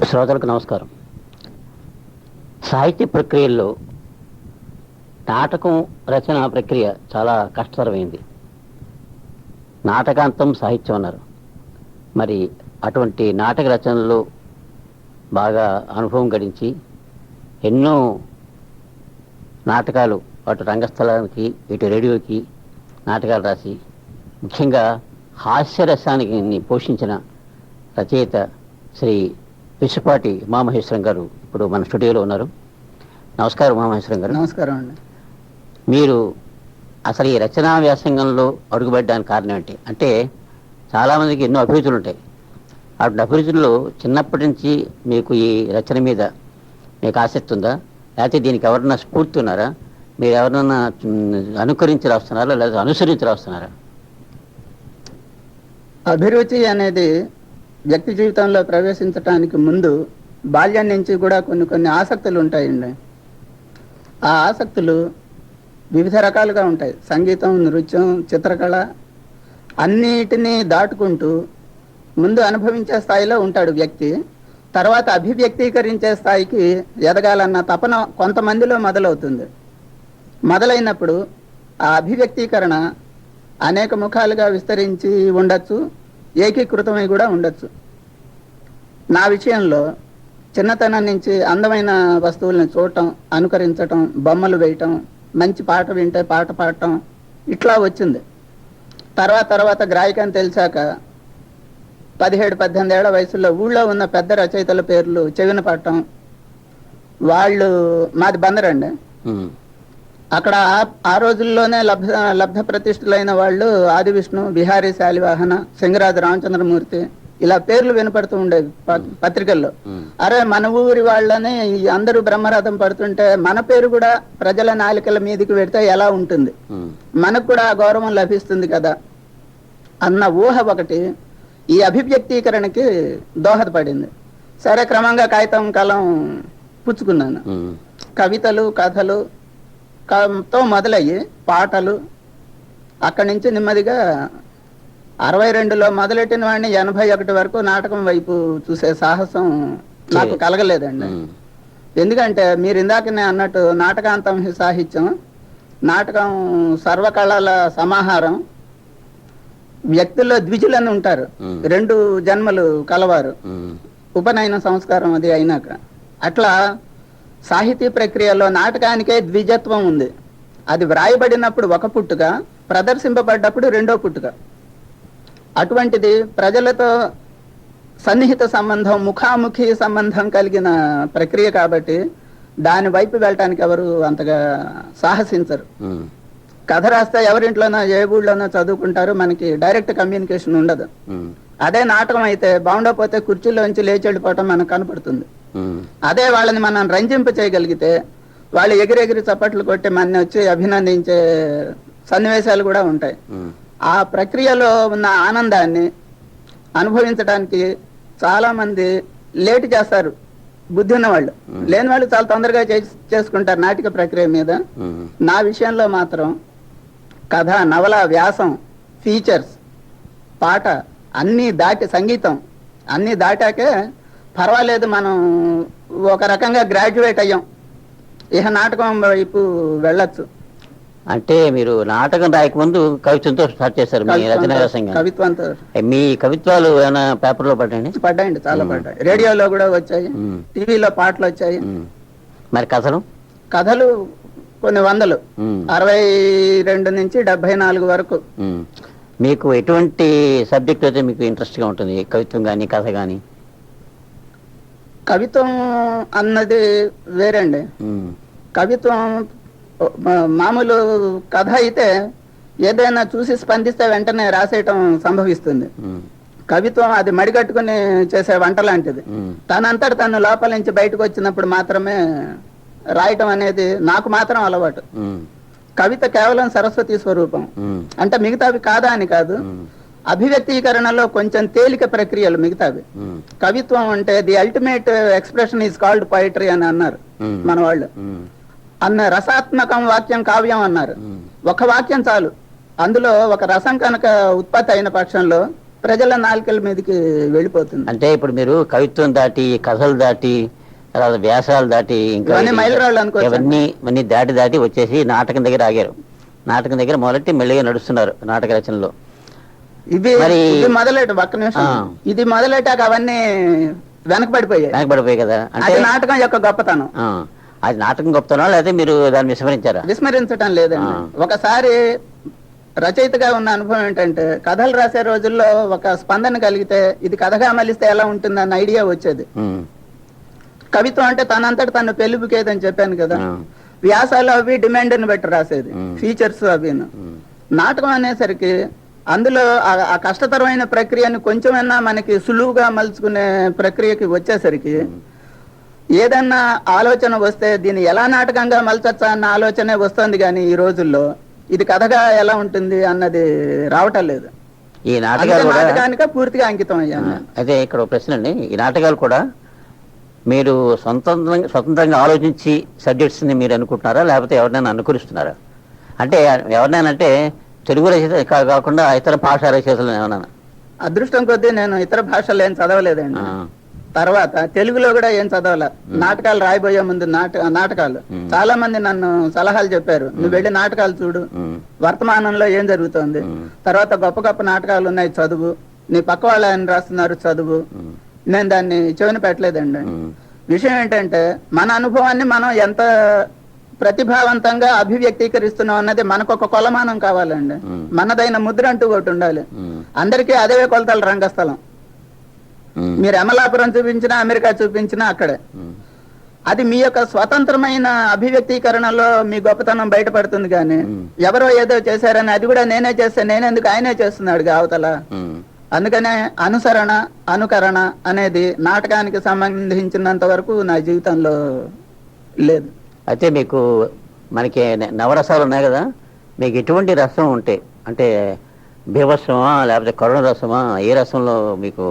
శ్రోతలకు నమస్కారం. సాహిత్య ప్రక్రియల్లో నాటకం రచన ప్రక్రియ చాలా కష్టతరమైంది. నాటకాంతం సాహిత్యం అన్నారు. మరి అటువంటి నాటక రచనలో బాగా అనుభవం గడించి ఎన్నో నాటకాలు అటు రంగస్థలానికి ఇటు రేడియోకి నాటకాలు రాసి ముఖ్యంగా హాస్యరసానికి పోషించిన రచయిత శ్రీ విశ్వపాటి ఉమామహేశ్వరం గారు ఇప్పుడు మన స్టూడియోలో ఉన్నారు. నమస్కారం ఉమామహేశ్వరం గారు. నమస్కారం అండి. మీరు అసలు ఈ రచనా వ్యాసంగంలో అడుగుపెట్టడానికి కారణం ఏంటి? అంటే చాలామందికి ఎన్నో అభిరుచులు ఉంటాయి. అటు అభిరుచుల్లో చిన్నప్పటి నుంచి మీకు ఈ రచన మీద మీకు ఆసక్తి ఉందా, లేకపోతే దీనికి ఎవరన్నా స్ఫూర్తి ఉన్నారా, మీరు ఎవరన్నా అనుకరించి రాస్తున్నారా లేదా అనుసరించి రాస్తున్నారా? అభిరుచి అనేది వ్యక్తి జీవితంలో ప్రవేశించడానికి ముందు బాల్యం నుంచి కూడా కొన్ని ఆసక్తులు ఉంటాయండి. ఆ ఆసక్తులు వివిధ రకాలుగా ఉంటాయి. సంగీతం, నృత్యం, చిత్రకళ అన్నిటినీ దాటుకుంటూ ముందు అనుభవించే స్థాయిలో ఉంటాడు వ్యక్తి. తర్వాత అభివ్యక్తీకరించే స్థాయికి ఎదగాలన్న తపన కొంతమందిలో మొదలవుతుంది. మొదలైనప్పుడు ఆ అభివ్యక్తీకరణ అనేక ముఖాలుగా విస్తరించి ఉండొచ్చు, ఏకీకృతమై కూడా ఉండొచ్చు. నా విషయంలో చిన్నతనం నుంచి అందమైన వస్తువులను చూడటం, అనుకరించటం, బొమ్మలు వేయటం, మంచి పాట వింటే పాట పాడటం ఇట్లా వచ్చింది. తర్వాత గ్రాహికని తెలిసాక 17-18 ఏళ్ల వయసులో ఊళ్ళో ఉన్న పెద్ద రచయితల పేర్లు చెవిన పడటం. వాళ్ళు మాది బందరండి. అక్కడ ఆ రోజుల్లోనే లబ్ధ ప్రతిష్ఠులైన వాళ్ళు ఆది విష్ణు, బిహారీ శాలివాహన, సింగరాజు రామచంద్రమూర్తి ఇలా పేర్లు వినపడుతూ ఉండేవి పత్రికల్లో. అరే మన ఊరి వాళ్ళని అందరూ బ్రహ్మరథం పడుతుంటే మన పేరు కూడా ప్రజల నాలికల మీదకి పెడితే ఎలా ఉంటుంది, మనకు కూడా ఆ గౌరవం లభిస్తుంది కదా అన్న ఊహ ఒకటి ఈ అభివ్యక్తీకరణకి దోహదపడింది. సరే, క్రమంగా కాగితం కలం పుచ్చుకున్నాను. కవితలు, కథలు తో మొదలయ్యి పాటలు, అక్కడి నుంచి నెమ్మదిగా 62లో మొదలెట్టిన వాడిని 81 వరకు నాటకం వైపు చూసే సాహసం నాకు కలగలేదండి. ఎందుకంటే మీరు ఇందాకనే అన్నట్టు నాటకాంతం సాహిత్యం, నాటకం సర్వకళల సమాహారం. వ్యక్తుల్లో ద్విజులని ఉంటారు, 2 జన్మలు కలవారు, ఉపనయన సంస్కారం అది అయినాక. అట్లా సాహితీ ప్రక్రియలో నాటకానికే ద్విజత్వం ఉంది. అది వ్రాయబడినప్పుడు ఒక పుట్టుక, ప్రదర్శింపబడ్డప్పుడు రెండో పుట్టుక. అటువంటిది ప్రజలతో సన్నిహిత సంబంధం, ముఖాముఖి సంబంధం కలిగిన ప్రక్రియ కాబట్టి దాని వైపు వెళ్ళటానికి ఎవరు అంతగా సాహసించరు. కథ రాస్తే ఎవరింట్లోనో ఏ ఊళ్ళోనో చదువుకుంటారు, మనకి డైరెక్ట్ కమ్యూనికేషన్ ఉండదు. అదే నాటకం అయితే బాగుండకపోతే కుర్చీలోంచి లేచి వెళ్ళిపోవటం మనకు కనపడుతుంది. అదే వాళ్ళని మనం రంజింప చేయగలిగితే వాళ్ళు ఎగిరెగిరి చప్పట్లు కొట్టి మన వచ్చి అభినందించే సన్నివేశాలు కూడా ఉంటాయి. ఆ ప్రక్రియలో ఉన్న ఆనందాన్ని అనుభవించడానికి చాలా మంది లేటు చేస్తారు. బుద్ధి ఉన్న వాళ్ళు, లేని వాళ్ళు చాలా తొందరగా చేసుకుంటారు నాటిక ప్రక్రియ మీద. నా విషయంలో మాత్రం కథ, నవల, వ్యాసం, ఫీచర్స్, పాట అన్నీ దాటి, సంగీతం అన్నీ దాటాకే పర్వాలేదు మనం ఒక రకంగా గ్రాడ్యుయేట్ అయ్యాం, ఇహ నాటకం వైపు వెళ్ళొచ్చు. అంటే మీరు నాటకం రాయకముందు కవిత్వంతో స్టార్ట్ చేశారు మీ రచనా వ్యాసంగం. కవిత్వంతో. మీ కవిత్వాలు ఏమైనా పేపర్లో పడ్డాయండి? పడ్డాయండి, చాలా పడ్డాయి. రేడియోలో కూడా వచ్చాయి, టీవీలో పాటలు వచ్చాయి. మరి కథలు? కథలు కొన్ని వందలు, 62 నుంచి 74 వరకు. మీకు ఎటువంటి సబ్జెక్ట్ అయితే మీకు ఇంట్రెస్ట్ గా ఉంటుంది, కవిత్వం కానీ కథ కానీ? కవిత్వం అన్నది వేరండి. కవిత్వం మామూలు కథ అయితే ఏదైనా చూసి స్పందిస్తే వెంటనే రాసేయటం సంభవిస్తుంది. కవిత్వం అది మడిగట్టుకుని చేసే వంట లాంటిది. తనంతట తను లోపల నుంచి బయటకు వచ్చినప్పుడు మాత్రమే రాయటం అనేది నాకు మాత్రం అలవాటు. కవిత కేవలం సరస్వతి స్వరూపం. అంటే మిగతావి కాదా అని కాదు, అభివ్యక్తీకరణలో కొంచెం తేలిక ప్రక్రియలు మిగతావి. కవిత్వం అంటే the ultimate expression is called poetry అని అన్నారు మన వాళ్ళు. అన్న రసాత్మకం వాక్యం కావ్యం అన్నారు. ఒక వాక్యం చాలు, అందులో ఒక రసం కనుక ఉత్పత్తి అయిన పక్షంలో ప్రజల నాలుకల మీదకి వెళ్ళిపోతుంది. అంటే ఇప్పుడు మీరు కవిత్వం దాటి, కథలు దాటి, తర్వాత వ్యాసాలు దాటి, ఇంకా ఇవన్నీ మైలురాళ్ళు అనుకోవచ్చు. ఇవన్నీ దాటి వచ్చేసి నాటకం దగ్గర ఆగారు. నాటకం దగ్గర మొదలెట్టి మెల్లిగా నడుస్తున్నారు నాటక రచనలో. ఇది మొదలెట ఒక్క నిమిషం, ఇది మొదలెట్టాక అవన్నీ వెనకబడిపోయాయి కదా. అంటే నాటకం యొక్క గొప్పతనం. అది నాటకం గొప్పతనం, లేకపోతే మీరు దాన్ని విస్మరించారా? విస్మరించడం లేదండి. ఒకసారి రచయితగా ఉన్న అనుభవం ఏంటంటే, కథలు రాసే రోజుల్లో ఒక స్పందన కలిగితే ఇది కథగా మలిస్తే ఎలా ఉంటుందన్న ఐడియా వచ్చేది. కవిత్వం అంటే తనంతట తను పెళ్ళిబుకేదని చెప్పాను కదా. వ్యాసాలు అవి డిమాండ్ని బట్టి రాసేది, ఫీచర్స్ అవి. నాటకం అనేసరికి అందులో ఆ కష్టతరమైన ప్రక్రియను కొంచెమైనా మనకి సులువుగా మలుచుకునే ప్రక్రియకి వచ్చేసరికి ఏదన్నా ఆలోచన వస్తే దీన్ని ఎలా నాటకంగా మలచచ్చా అన్న ఆలోచనే వస్తుంది. కానీ ఈ రోజుల్లో ఇది కథగా ఎలా ఉంటుంది అన్నది రావటం లేదు. ఈ నాటకానికి పూర్తిగా అంకితం అయ్యాను. అయితే ఇక్కడ ఒక ప్రశ్న అండి, ఈ నాటకాలు కూడా మీరు స్వతంత్రంగా ఆలోచించి సబ్జెక్ట్స్ ని మీరు అనుకుంటున్నారా, లేకపోతే ఎవరినైనా అనుకరిస్తున్నారా? అంటే ఎవరినైనా అంటే తెలుగు రచయిత కాకుండా ఇతర భాషా రచయితలు ఏమన్నా? అదృష్టం కొద్దీ నేను ఇతర భాషలు ఏం చదవలేదండి. తర్వాత తెలుగులో కూడా ఏం చదవాల. నాటకాలు రాయబోయే ముందు నాటకాలు చాలా మంది నన్ను సలహాలు చెప్పారు, నువ్వు వెళ్ళి నాటకాలు చూడు, వర్తమానంలో ఏం జరుగుతోంది, తర్వాత గొప్ప గొప్ప నాటకాలు ఉన్నాయి చదువు, నీ పక్క వాళ్ళు ఆయన రాస్తున్నారు చదువు. నేను దాన్ని చెవిన పెట్టలేదండి. విషయం ఏంటంటే మన అనుభవాన్ని మనం ఎంత ప్రతిభావంతంగా అభివ్యక్తీకరిస్తున్నాం అన్నది మనకు ఒక కొలమానం కావాలండి. మనదైన ముద్ర అంటూ ఒకటి ఉండాలి. అందరికీ అదే కొలతలు రంగస్థలం. మీరు అమలాపురం చూపించినా, అమెరికా చూపించినా అక్కడే. అది మీ యొక్క స్వతంత్రమైన అభివ్యక్తీకరణలో మీ గొప్పతనం బయటపడుతుంది. కానీ ఎవరో ఏదో చేశారని అది కూడా నేనే చేస్తే నేనెందుకు, ఆయనే చేస్తున్నాడు అవతల. అందుకనే అనుసరణ, అనుకరణ అనేది నాటకానికి సంబంధించినంత వరకు నా జీవితంలో లేదు. అయితే మీకు మనకి నవరసాలు ఉన్నాయి కదా, మీకు ఎటువంటి రసం ఉంటే, అంటే బీభత్సమా లేకపోతే కరుణ రసమా, ఏ రసంలో మీకు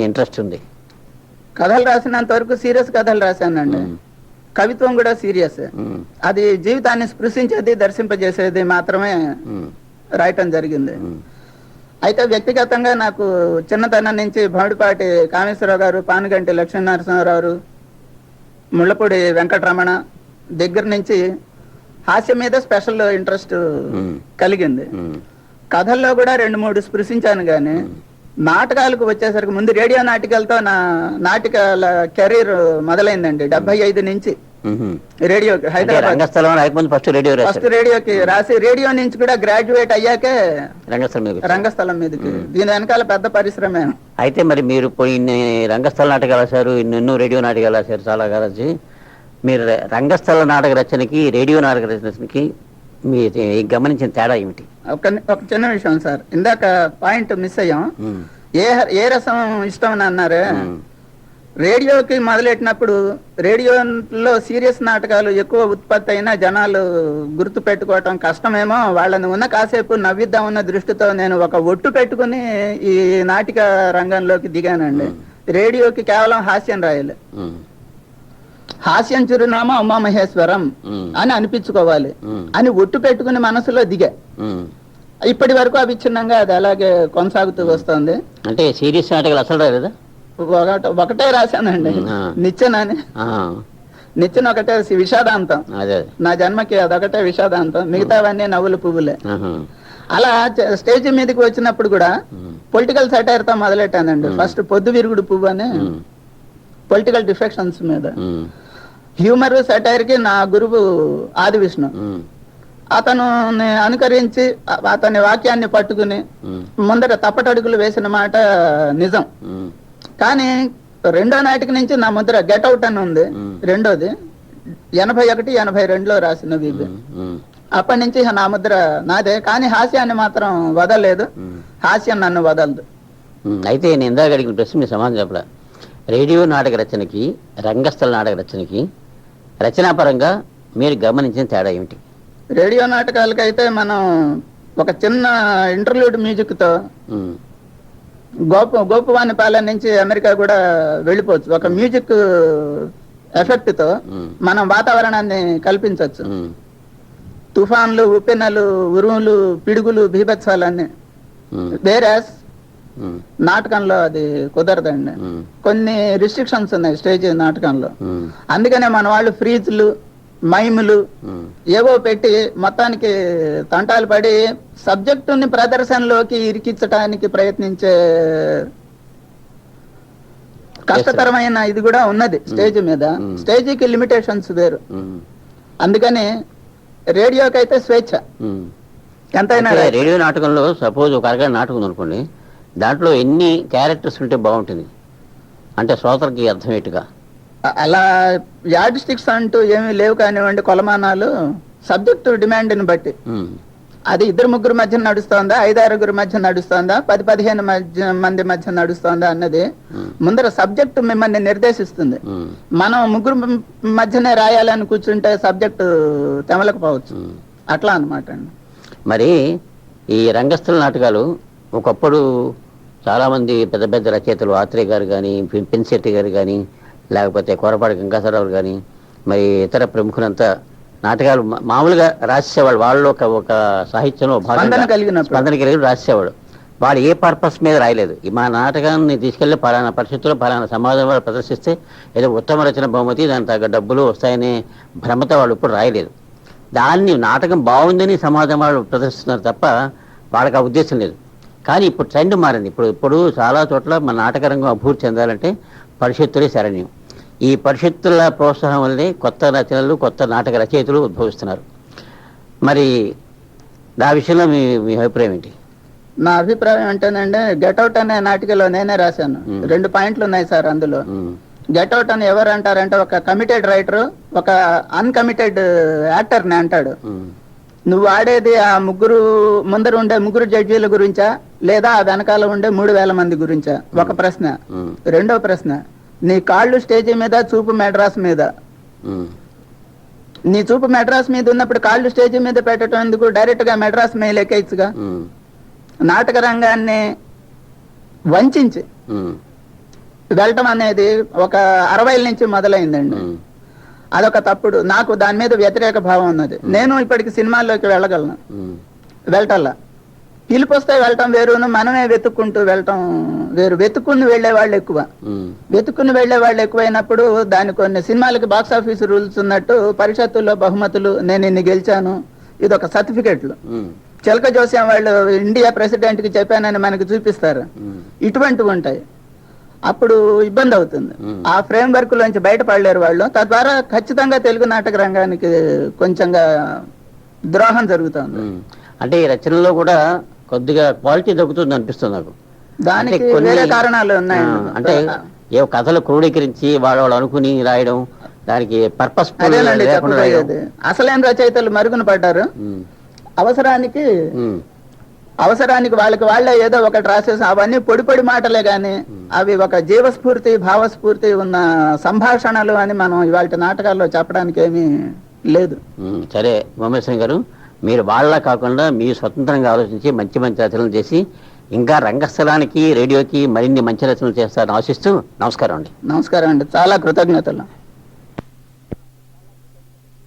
ఇంట్రెస్ట్ ఉంది? కథలు రాసినంత వరకు సీరియస్ కథలు రాశానండి. కవిత్వం కూడా సీరియస్. అది జీవితాన్ని స్పృశించేది, దర్శింపజేసేది మాత్రమే రాయటం జరిగింది. అయితే వ్యక్తిగతంగా నాకు చిన్నతనం నుంచి భామిడిపాటి కామేశ్వరరావు గారు, పానుగంటి లక్ష్మీనరసింహారావు, ముళ్ళపూడి వెంకటరమణ దగ్గర నుంచి హాస్యం మీద స్పెషల్ ఇంట్రెస్ట్ కలిగింది. కథల్లో కూడా 2-3 స్పృశించాను. కానీ నాటకాలకు వచ్చేసరికి ముందు రేడియో నాటికలతో నా నాటకాల కెరీర్ మొదలైందండి. 75 నుంచి రేడియో, హైదరాబాద్ ఫస్ట్ రేడియోకి రాసి, రేడియో నుంచి కూడా గ్రాడ్యుయేట్ అయ్యాకే రంగస్థలం మీదకి. దీని వెనకాల పెద్ద పరిశ్రమ. అయితే మరి మీరు ఇన్ని రంగస్థల నాటకాలు రాశారు, ఎన్నో రేడియో నాటకాలు రాశారు, చాలా కలిసి మీరు రంగస్థల నాటక రచనకి, రేడియో నాటక రచనకి మీ గమనించిన తేడా ఏమిటి? ఒక చిన్న విషయం సార్, ఇందాక పాయింట్ మిస్ అయ్యాం. ఏ రసం ఇష్టం అని అన్నారే. రేడియోకి మొదలెట్టినప్పుడు రేడియోలో సీరియస్ నాటకాలు ఎక్కువ ఉత్పత్తి అయినా జనాలు గుర్తు పెట్టుకోవటం కష్టమేమో, వాళ్ళని ఉన్న కాసేపు నవ్విద్దామన్న దృష్టితో నేను ఒక ఒట్టు పెట్టుకుని ఈ నాటిక రంగంలోకి దిగానండి. రేడియోకి కేవలం హాస్యం రాయాలి, హాస్యం చిరునామా ఉమామహేశ్వరం అని అనిపించుకోవాలి అని ఒట్టు పెట్టుకుని మనసులో దిగా. ఇప్పటి వరకు అవిచ్ఛిన్నంగా అది అలాగే కొనసాగుతూ వస్తుంది. అంటే సీరియస్ నాటకాలు అసలు రాలేదా? ఒకటే రాశానండి, నిచ్చెనని. నిచ్చెన ఒకటే విషాదాంతం. నా జన్మకి అదొకటే విషాదాంతం, మిగతావన్నీ నవ్వులు పువ్వులే. అలా స్టేజ్ మీదకి వచ్చినప్పుడు కూడా పొలిటికల్ సెటైర్ తో మొదలెట్టానండి. ఫస్ట్ పొద్దు విరుగుడు పువ్వు అని పొలిటికల్ డిఫెక్షన్స్ మీద. హ్యూమర్ సెటైర్ కి నా గురువు ఆది విష్ణు. అతను అనుకరించి అతని వాక్యాన్ని పట్టుకుని ముందర తప్పటడుగులు వేసిన మాట నిజం. కానీ రెండో నాటికి నుంచి నా ముద్ర గెట్ అవుట్ అని ఉంది. రెండోది 81, 82లో రాసిన వీబి. అప్పటి నుంచి నా ముద్ర నాదే. కానీ హాస్యాన్ని మాత్రం వదలలేదు, హాస్యం నన్ను వదలదు. అయితే నేను ఇందాక అడిగిన ప్రశ్న మీ సమాధానం చెప్పలే. రేడియో నాటక రచనకి, రంగస్థల నాటక రచనకి రచనాపరంగా మీరు గమనించిన తేడా ఏమిటి? రేడియో నాటకాలకైతే మనం ఒక చిన్న ఇంటర్లూడ్ మ్యూజిక్ తో గోపవాణిపాలెం నుంచి అమెరికా కూడా వెళ్ళిపోవచ్చు. ఒక మ్యూజిక్ ఎఫెక్ట్ తో మనం వాతావరణాన్ని కల్పించవచ్చు. తుఫాన్లు, ఉప్పెనలు, ఉరుములు, పిడుగులు, బీభత్సాలన్నీ. వేరాస్ ఉమ్, నాటకంలో అది కుదరదండి. ఉమ్, కొన్ని రిస్ట్రిక్షన్స్ ఉన్నాయి స్టేజ్ నాటకంలో. ఉమ్, అందుకనే మన వాళ్ళు ఫ్రీజ్లు, మైములు ఉమ్, ఏవో పెట్టి మొత్తానికి తంటాలు పడి సబ్జెక్టుని ప్రదర్శనలోకి ఇరికించడానికి ప్రయత్నించే కష్టతరమైన ఇది కూడా ఉన్నది స్టేజ్ మీద. స్టేజీకి లిమిటేషన్స్ వేరు. ఉమ్, అందుకని రేడియోకి అయితే స్వేచ్ఛ ఉమ్. ఎంతైనా అంటే రేడియో నాటకంలో సపోజ్ ఒక అరగంట నాటకం ఉందనుకోండి, దాంట్లో ఎన్ని క్యారెక్టర్స్ ఉంటే బాగుంటుంది అంటే శ్రోతలకి అర్థమయ్యేట్టుగా? అలా యాడ్ స్టిక్స్ అంటూ ఏమీ లేవు కానివ్వండి. కొలమానాలు సబ్జెక్టు డిమాండ్ని బట్టి ఉమ్, అది 2-3 మధ్య నడుస్తోందా, 5-6 మధ్య నడుస్తోందా, 10-15 మంది మధ్య నడుస్తోందా అన్నది ఉమ్, ముందర సబ్జెక్టు మిమ్మల్ని నిర్దేశిస్తుంది. ఉమ్, మనం 3 మధ్యనే రాయాలని కూర్చుంటే సబ్జెక్టు తెమలకపోవచ్చు. ఉమ్. అట్లా అనమాట అండి. మరి ఈ రంగస్థల నాటకాలు ఒకప్పుడు చాలామంది పెద్ద పెద్ద రచయితలు ఆత్రేయ గారు కానీ, పెన్శెట్టి గారు కానీ, లేకపోతే కొరపాటి గంగాధరరావు కానీ, మరి ఇతర ప్రముఖులంతా నాటకాలు మామూలుగా రాసేవాళ్ళు. వాళ్ళు ఒక సాహిత్యంలో స్పందన కలిగినప్పుడు. స్పందన కలిగి రాసేవాడు. వాడు ఏ పర్పస్ మీద రాయలేదు. మా నాటకాన్ని తీసుకెళ్లి పలానా పరిస్థితుల్లో పలానా సమాజం వాళ్ళు ప్రదర్శిస్తే ఏదో ఉత్తమ రచన బహుమతి, దాని తగ్గ డబ్బులు వస్తాయనే భ్రమతో వాళ్ళు ఇప్పుడు రాయలేదు. దాన్ని నాటకం బాగుందని సమాజం వాళ్ళు ప్రదర్శిస్తున్నారు తప్ప వాళ్ళకి ఆ ఉద్దేశం లేదు. కానీ ఇప్పుడు ట్రెండ్ మారింది. ఇప్పుడు చాలా చోట్ల మన నాటక రంగం అభివృద్ధి చెందాలంటే పరిషత్తులే శరణ్యం. ఈ పరిషత్తుల ప్రోత్సాహం వల్లే కొత్త రచనలు, కొత్త నాటక రచయితలు ఉద్భవిస్తున్నారు. మరి ఆ విషయంలో మీ అభిప్రాయం ఏంటి? నా అభిప్రాయం ఏంటంటే, గెట్అవుట్ అనే నాటికలో నేనే రాశాను. 2 పాయింట్లు ఉన్నాయి సార్ అందులో. గెట్అవుట్ అని ఎవరు అంటారంటే, ఒక కమిటెడ్ రైటర్ ఒక అన్కమిటెడ్ యాక్టర్ని అంటాడు. నువ్వు ఆడేది ఆ ముందర ఉండే 3 జడ్జీల గురించా, లేదా ఆ వెనకాల ఉండే 3000 మంది గురించా? ఒక ప్రశ్న. రెండో ప్రశ్న, నీ కాళ్ళు స్టేజీ మీద, చూపు మెడ్రాస్ మీద. నీ చూపు మెడ్రాస్ మీద ఉన్నప్పుడు కాళ్ళు స్టేజీ మీద పెట్టడం ఎందుకు? డైరెక్ట్ గా మెడ్రాస్ మెయిల్ ఎక్కేయచ్చుగా. నాటక రంగాన్ని వంచి వెళ్ళటం అనేది ఒక 60ల నుంచి మొదలైందండి. అదొక తప్పుడు. నాకు దాని మీద వ్యతిరేక భావం ఉన్నది. నేను ఇప్పటికి సినిమాల్లోకి వెళ్ళగలను, వెళ్ళటల్లా. పిలుపు వస్తే వెళ్ళటం వేరును, మనమే వెతుక్కుంటూ వెళ్ళటం వేరు. వెతుక్కుని వెళ్లే వాళ్ళు ఎక్కువ. వెతుక్కుని వెళ్లే వాళ్ళు ఎక్కువైనప్పుడు దాని కొన్ని సినిమాలకి బాక్స్ ఆఫీస్ రూల్స్ ఉన్నట్టు పరిషత్తుల్లో బహుమతులు, నేను ఇన్ని గెలిచాను, ఇది ఒక సర్టిఫికెట్లు. చిలక జోస్యం వాళ్ళు ఇండియా ప్రెసిడెంట్ కి చెప్పానని మనకి చూపిస్తారు. ఇటువంటివి ఉంటాయి. అప్పుడు ఇబ్బంది అవుతుంది. ఆ ఫ్రేమ్ వర్క్ లోంచి బయటపడలేరు వాళ్ళు. తద్వారా ఖచ్చితంగా తెలుగు నాటక రంగానికి కొంచెంగా ద్రోహం జరుగుతుంది. అంటే ఈ రచనలో కూడా కొద్దిగా క్వాలిటీ తగ్గుతుంది అనిపిస్తుంది నాకు. దానికి వేరే కారణాలు ఉన్నాయి. అంటే ఏ కథలు క్రోడీకరించి వాళ్ళు అనుకుని రాయడం, దానికి పర్పస్ అసలైన రచయితలు మరుగున పడ్డారు. అవసరానికి వాళ్ళకి వాళ్ళే ఏదో ఒకటి రాసేసి, అవన్నీ పొడి పొడి మాటలే గాని అవి ఒక జీవస్ఫూర్తి, భావస్ఫూర్తి ఉన్న సంభాషణలు అని మనం ఇవాళ నాటకాల్లో చెప్పడానికి ఏమీ లేదు. సరే ఉమేశ్వరం గారు, మీరు వాళ్ళ కాకుండా మీరు స్వతంత్రంగా ఆలోచించి మంచి మంచి రచనలు చేసి ఇంకా రంగస్థలానికి, రేడియోకి మరిన్ని మంచి రచనలు చేస్తారని ఆశిస్తూ నమస్కారం అండి. నమస్కారం అండి, చాలా కృతజ్ఞతలు.